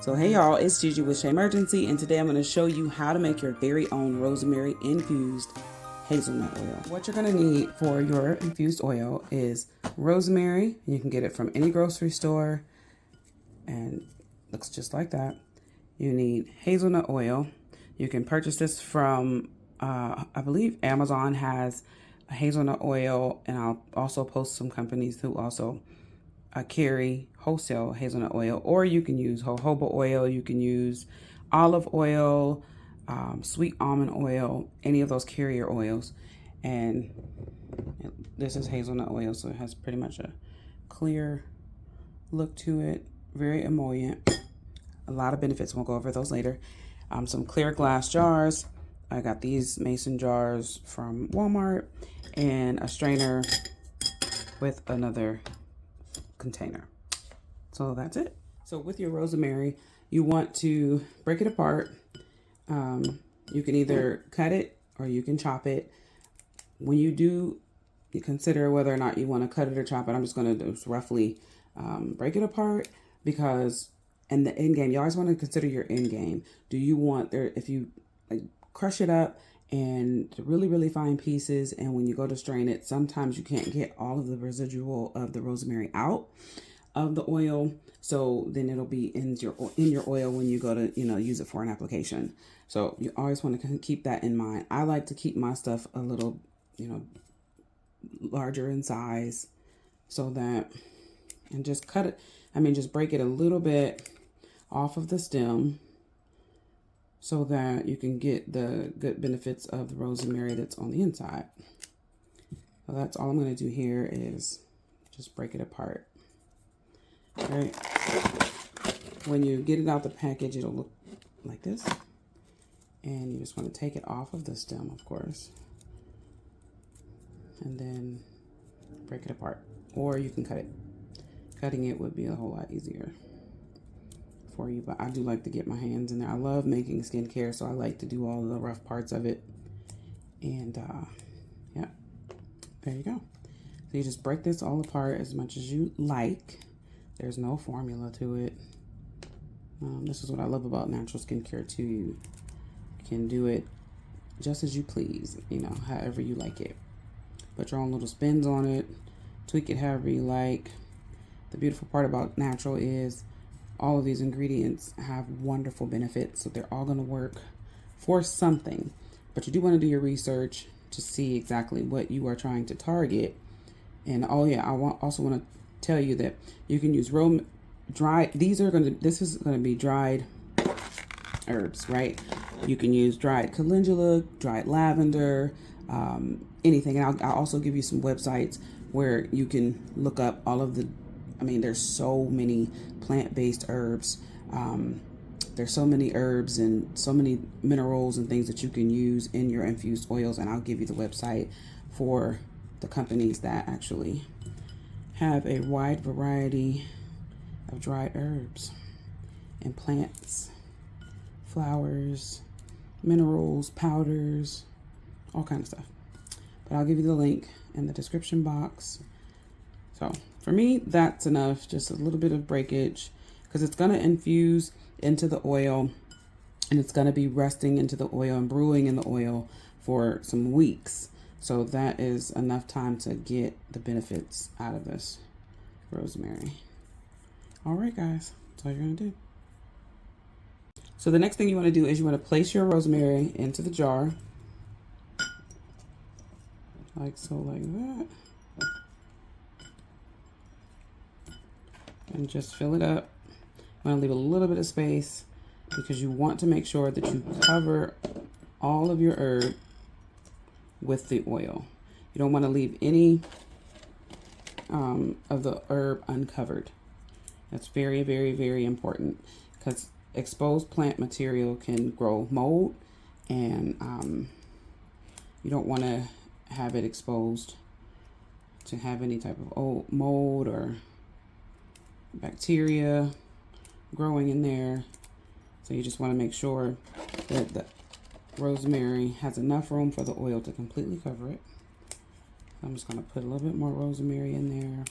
So hey y'all, it's Gigi with Shea-Mergency, and today I'm going to show you how to make your very own Rosemary Infused Hazelnut oil. What you're going to need for your infused oil is rosemary. You can get it from any grocery store and looks just like that. You need hazelnut oil. You can purchase this from, I believe Amazon has a hazelnut oil, and I'll also post some companies who also carry wholesale hazelnut oil, or you can use jojoba oil, you can use olive oil, sweet almond oil, any of those carrier oils. And this is hazelnut oil, so it has pretty much a clear look to it, very emollient. A lot of benefits, we'll go over those later. Some clear glass jars. I got these mason jars from Walmart, and a strainer with another container. So that's it. So with your rosemary, you want to break it apart. You can either cut it or you can chop it. When you do, you consider whether or not you want to cut it or chop it. I'm just going to just roughly break it apart, because in the end game, you always want to consider your end game. Do you want there, if you crush it up and really, really fine pieces, and when you go to strain it, sometimes you can't get all of the residual of the rosemary out of the oil, so then it'll be in your oil when you go to use it for an application. So you always want to keep that in mind. I like to keep my stuff a little larger in size, so that, and just cut it, just break it a little bit off of the stem, so that you can get the good benefits of the rosemary that's on the inside. So that's all I'm going to do here, is just break it apart. Okay. When you get it out the package, it'll look like this. And you just want to take it off of the stem, of course. And then break it apart. Or you can cut it. Cutting it would be a whole lot easier for you, but I do like to get my hands in there. I love making skincare, so I like to do all the rough parts of it. And yeah, there you go. So you just break this all apart as much as you like. There's no formula to it. This is what I love about natural skincare too. You can do it just as you please, however you like it. Put your own little spins on it, tweak it however you like. The beautiful part about natural is all of these ingredients have wonderful benefits, so they're all going to work for something. But you do want to do your research to see exactly what you are trying to target. And oh yeah, also want to tell you that you can use dried. This is going to be dried herbs, right? You can use dried calendula, dried lavender, anything. And I'll also give you some websites where you can look up all of the. There's so many plant-based herbs. There's so many herbs and so many minerals and things that you can use in your infused oils. And I'll give you the website for the companies that actually have a wide variety of dried herbs and plants, flowers, minerals, powders, all kinds of stuff. But I'll give you the link in the description box. So for me, that's enough. Just a little bit of breakage, because it's going to infuse into the oil, and it's going to be resting into the oil and brewing in the oil for some weeks. So that is enough time to get the benefits out of this rosemary. All right, guys, that's all you're going to do. So the next thing you want to do is you want to place your rosemary into the jar, like so, like that. And just fill it up. I'm going to leave a little bit of space, because you want to make sure that you cover all of your herb with the oil. You don't want to leave any of the herb uncovered. That's very, very, very important, because exposed plant material can grow mold, and you don't want to have it exposed to have any type of mold or bacteria growing in there. So you just want to make sure that the rosemary has enough room for the oil to completely cover it. So I'm just going to put a little bit more rosemary in there.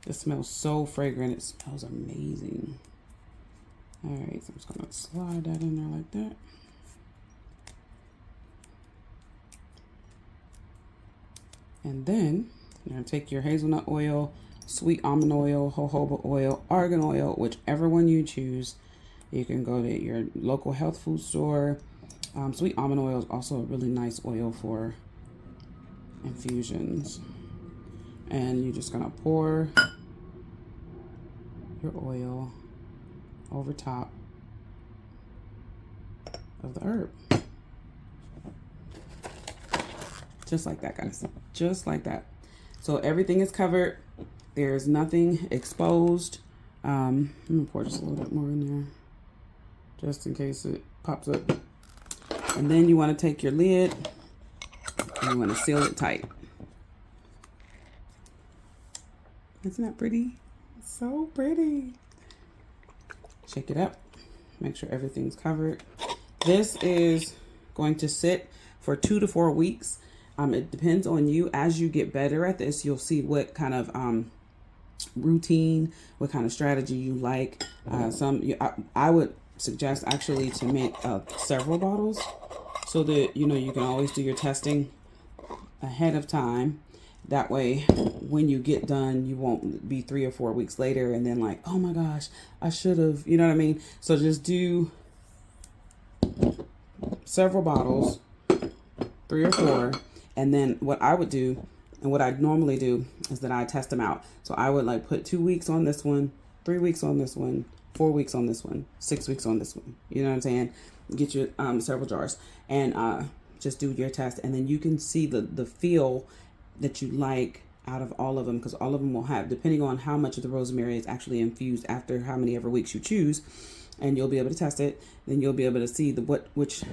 It smells so fragrant. It smells amazing. All right, so I'm just gonna slide that in there like that. And then you're gonna take your hazelnut oil, sweet almond oil, jojoba oil, argan oil, whichever one you choose. You can go to your local health food store. Sweet almond oil is also a really nice oil for infusions. And you're just gonna pour your oil over top of the herb. Just like that, guys. Just like that. So everything is covered. There's nothing exposed. Let me pour just a little bit more in there, just in case it pops up. And then you want to take your lid and you want to seal it tight. Isn't that pretty? So pretty. Shake it up. Make sure everything's covered. This is going to sit for 2 to 4 weeks. It depends on you. As you get better at this, you'll see what kind of routine, what kind of strategy you like. I would suggest actually to make several bottles so that you can always do your testing ahead of time. That way, when you get done, you won't be 3 or 4 weeks later and then like, oh my gosh, I should have, you know what I mean? So just do several bottles, 3 or 4. And then what I would do, and what I normally do, is that I test them out. So I would like put 2 weeks on this one, 3 weeks on this one, 4 weeks on this one, 6 weeks on this one. You know what I'm saying? Get you several jars and just do your test. And then you can see the feel that you like out of all of them, because all of them will have, depending on how much of the rosemary is actually infused after how many ever weeks you choose, and you'll be able to test it. Then you'll be able to see which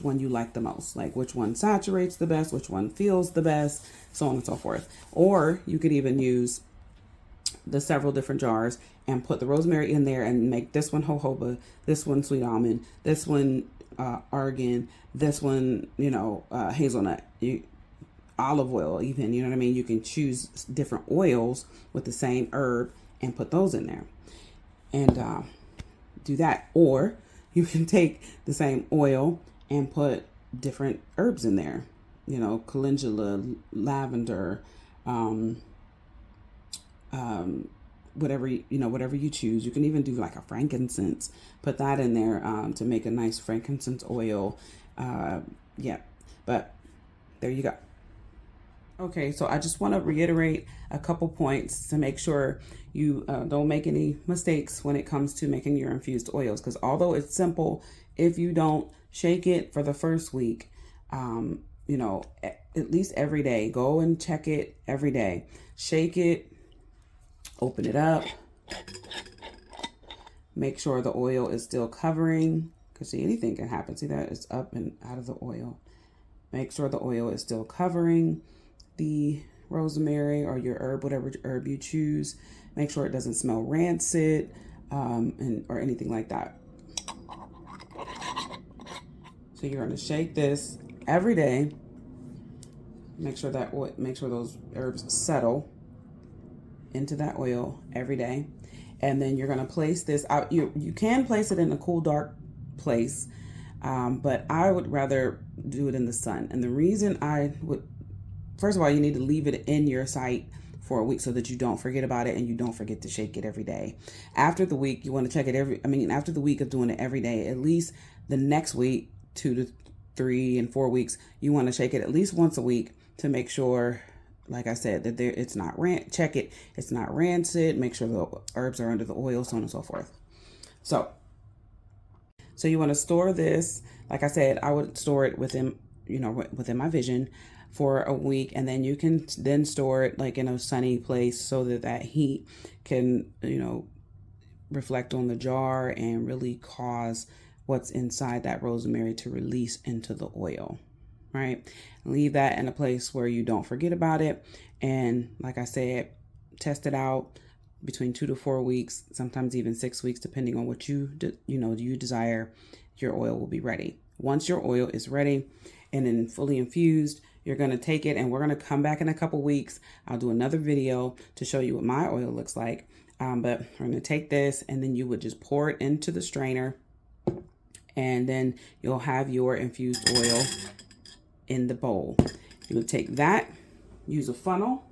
one you like the most, like which one saturates the best, which one feels the best, so on and so forth. Or you could even use the several different jars and put the rosemary in there and make this one jojoba, this one sweet almond, this one argan, this one hazelnut, olive oil even, you know what I mean? You can choose different oils with the same herb and put those in there and do that. Or you can take the same oil and put different herbs in there, calendula, lavender, whatever you choose. You can even do like a frankincense, put that in there to make a nice frankincense oil. Yeah, but there you go. Okay, so I just want to reiterate a couple points to make sure you don't make any mistakes when it comes to making your infused oils, because although it's simple, if you don't shake it for the first week, at least every day, go and check it every day. Shake it, open it up, make sure the oil is still covering, because see, anything can happen. See that? It's up and out of the oil. Make sure the oil is still covering the rosemary or your herb, whatever herb you choose. Make sure it doesn't smell rancid or anything like that. So you're going to shake this every day. Make sure those herbs settle into that oil every day. And then you're going to place this out. You can place it in a cool, dark place, but I would rather do it in the sun. And the reason I would, first of all, you need to leave it in your sight for a week so that you don't forget about it and you don't forget to shake it every day. After the week, you want to check it after the week of doing it every day, at least the next week, 2 to 3 and 4 weeks, you want to shake it at least once a week to make sure, like I said, that it's not it's not rancid. Make sure the herbs are under the oil, so on and so forth. So you want to store this. Like I said, I would store it within my vision for a week, and then you can then store it like in a sunny place so that heat can reflect on the jar and really cause what's inside that rosemary to release into the oil, right? Leave that in a place where you don't forget about it. And like I said, test it out between 2 to 4 weeks, sometimes even 6 weeks, depending on what you desire. Your oil will be ready. Once your oil is ready and then fully infused, You're going to take it, and we're going to come back in a couple weeks. I'll do another video to show you what my oil looks like. But we're going to take this, and then you would just pour it into the strainer, and then you'll have your infused oil in the bowl. You would take that, use a funnel,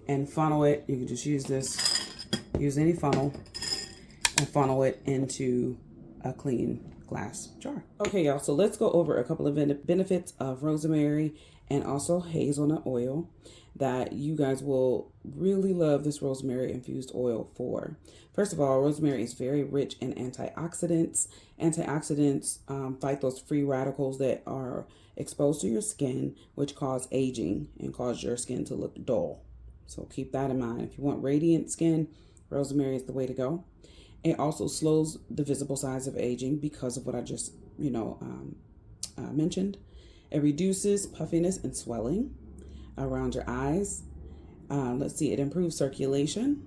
and funnel it. You can just use this, use any funnel, and funnel it into a clean glass jar. Okay, y'all, so let's go over a couple of benefits of rosemary and also hazelnut oil that you guys will really love this rosemary infused oil for. First of all, rosemary is very rich in antioxidants. Antioxidants fight those free radicals that are exposed to your skin, which cause aging and cause your skin to look dull. So keep that in mind. If you want radiant skin, rosemary is the way to go. It also slows the visible signs of aging because of what I just, mentioned. It reduces puffiness and swelling around your eyes. Let's see, it improves circulation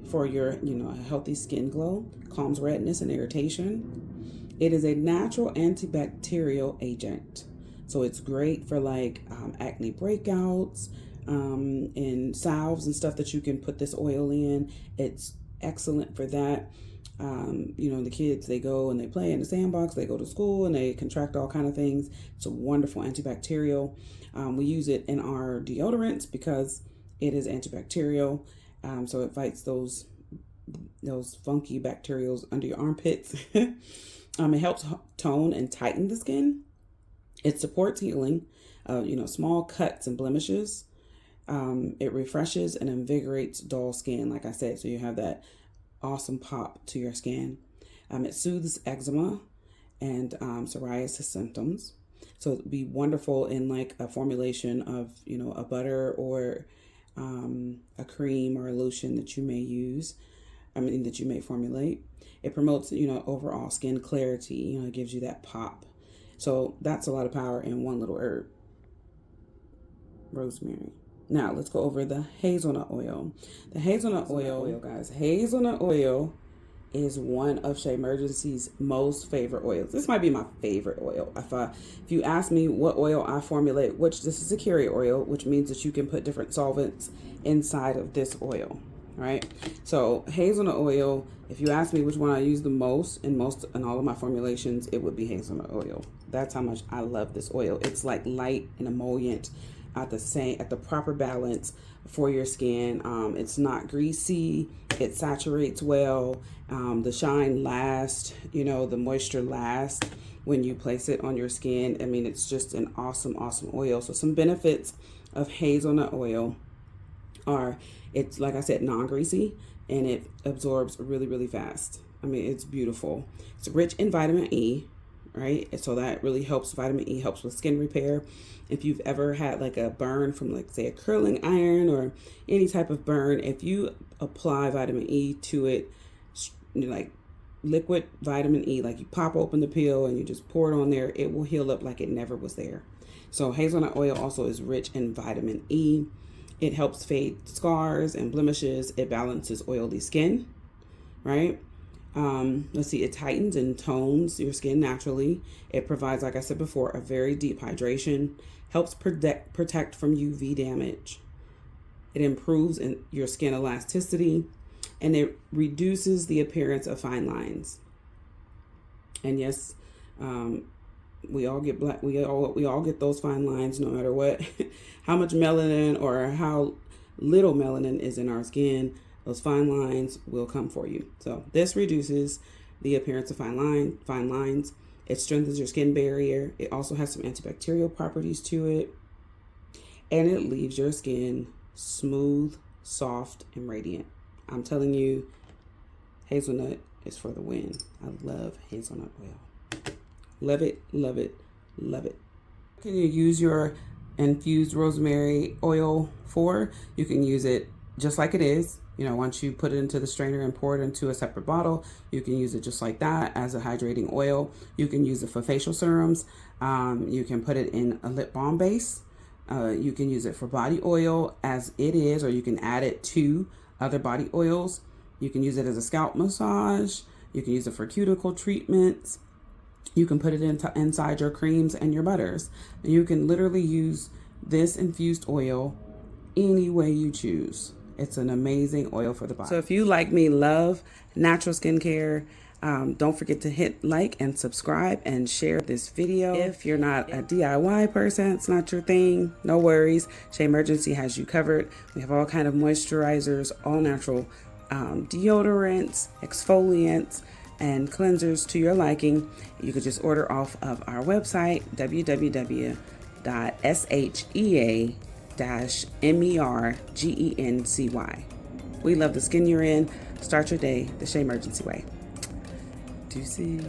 for your, a healthy skin glow, calms redness and irritation. It is a natural antibacterial agent. So it's great for like acne breakouts and salves and stuff that you can put this oil in. It's excellent for that. The kids, they go and they play in the sandbox, they go to school and they contract all kind of things. It's a wonderful antibacterial. We use it in our deodorants because it is antibacterial. So it fights those funky bacterials under your armpits. It helps tone and tighten the skin. It supports healing, small cuts and blemishes. It refreshes and invigorates dull skin, like I said, so you have that awesome pop to your skin. It soothes eczema and psoriasis symptoms. So it would be wonderful in like a formulation of, a butter or a cream or a lotion that you may use, that you may formulate. It promotes, overall skin clarity, it gives you that pop. So that's a lot of power in one little herb, rosemary. Now let's go over the hazelnut oil. The hazelnut oil, guys, hazelnut oil is one of Shea-Mergency's most favorite oils. This might be my favorite oil. If you ask me what oil I formulate, which this is a carrier oil, which means that you can put different solvents inside of this oil, right? So hazelnut oil, if you ask me which one I use the most in all of my formulations, it would be hazelnut oil. That's how much I love this oil. It's like light and emollient at the proper balance for your skin. It's not greasy. It saturates well. The shine lasts, the moisture lasts when you place it on your skin. I mean, it's just an awesome, awesome oil. So some benefits of hazelnut oil are, it's, like I said, non-greasy, and it absorbs really, really fast. I mean, it's beautiful. It's rich in vitamin E, right? So that really helps. Vitamin E helps with skin repair. If you've ever had like a burn from, like, say, a curling iron or any type of burn, if you apply vitamin E to it, like liquid vitamin E, like you pop open the pill and you just pour it on there, it will heal up like it never was there. So hazelnut oil also is rich in vitamin E. It helps fade scars and blemishes. It balances oily skin, right? Let's see, it tightens and tones your skin naturally. It provides, like I said before, a very deep hydration, helps protect from UV damage. It improves your skin elasticity, and it reduces the appearance of fine lines. And yes, we all get we all get those fine lines, no matter what, how much melanin or how little melanin is in our skin. Those fine lines will come for you. So this reduces the appearance of fine lines. It strengthens your skin barrier. It also has some antibacterial properties to it. And it leaves your skin smooth, soft, and radiant. I'm telling you, hazelnut is for the win. I love hazelnut oil. Love it, love it, love it. Can you use your infused rosemary oil for? You can use it just like it is. Once you put it into the strainer and pour it into a separate bottle, you can use it just like that as a hydrating oil. You can use it for facial serums. You can put it in a lip balm base. You can use it for body oil as it is, or you can add it to other body oils. You can use it as a scalp massage. You can use it for cuticle treatments. You can put it inside your creams and your butters. And you can literally use this infused oil any way you choose. It's an amazing oil for the body. So if you, like me, love natural skincare, don't forget to hit like and subscribe and share this video. If you're not a DIY person, it's not your thing, no worries. Shea-Mergency has you covered. We have all kind of moisturizers, all natural deodorants, exfoliants, and cleansers to your liking. You could just order off of our website, www.shea-mergency. We love the skin you're in. Start your day the Shea-Mergency way. Deuces.